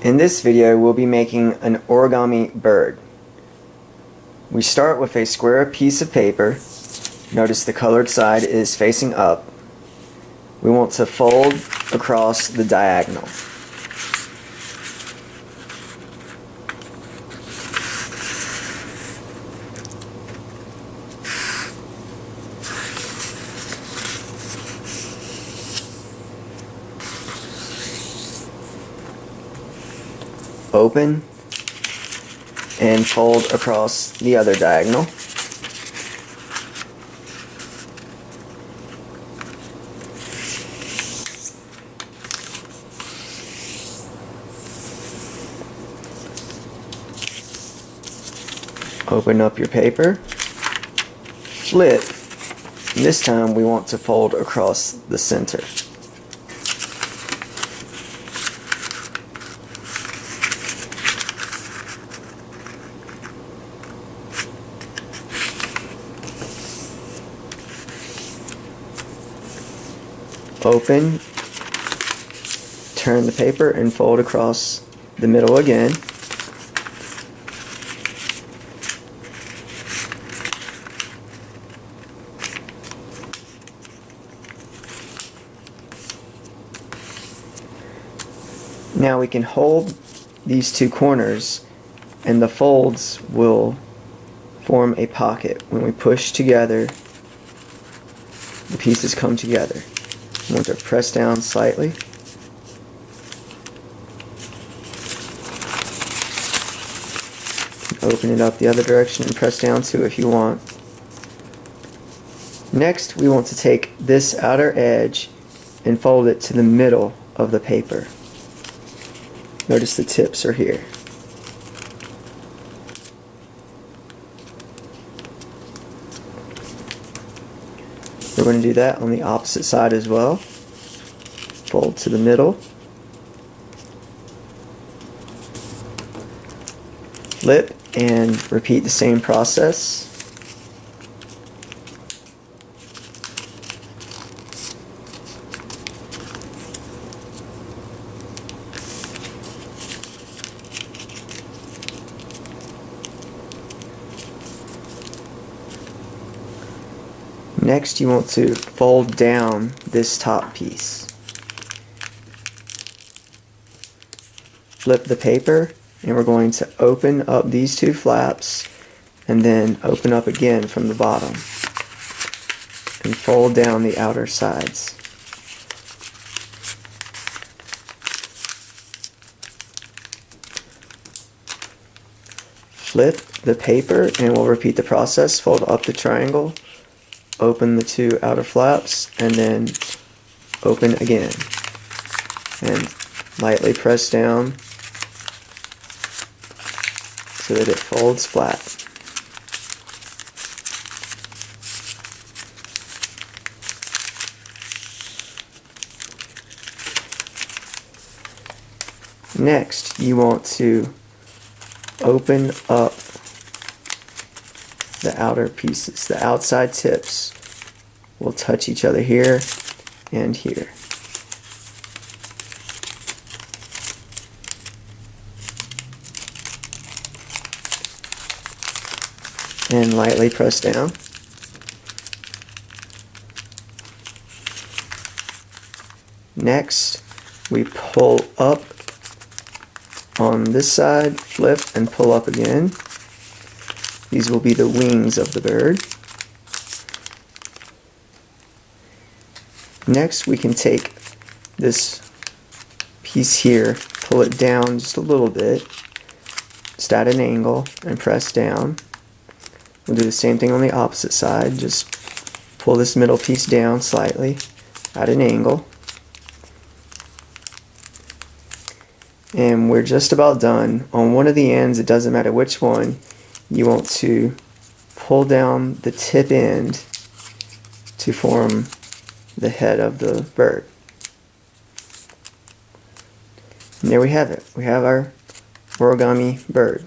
In this video, we'll be making an origami bird. We start with a square piece of paper. Notice the colored side is facing up. We want to fold across the diagonal. Open and fold across the other diagonal. Open up your paper, flip, and this time we want to fold across the center. Open, turn the paper and fold across the middle again. Now we can hold these two corners and the folds will form a pocket. When we push together, the pieces come together. We want to press down slightly. Open it up the other direction and press down too if you want. Next, we want to take this outer edge and fold it to the middle of the paper. Notice the tips are here. We're going to do that on the opposite side as well. Fold to the middle. Flip and repeat the same process. Next, you want to fold down this top piece. Flip the paper, and we're going to open up these two flaps and then open up again from the bottom and fold down the outer sides. Flip the paper and we'll repeat the process. Fold up the triangle, open the two outer flaps, and then open again. And lightly press down so that it folds flat. Next, you want to open up the outer pieces. The outside tips will touch each other here and here. And lightly press down. Next, we pull up on this side, flip and pull up again. These will be the wings of the bird. Next, we can take this piece here, pull it down just a little bit, just at an angle, and press down. We'll do the same thing on the opposite side. Just pull this middle piece down slightly at an angle. And we're just about done. On one of the ends, it doesn't matter which one, you want to pull down the tip end to form the head of the bird. And there we have it. We have our origami bird.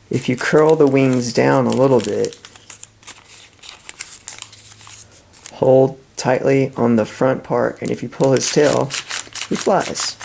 If you curl the wings down a little bit, hold tightly on the front part, and if you pull his tail, he flies.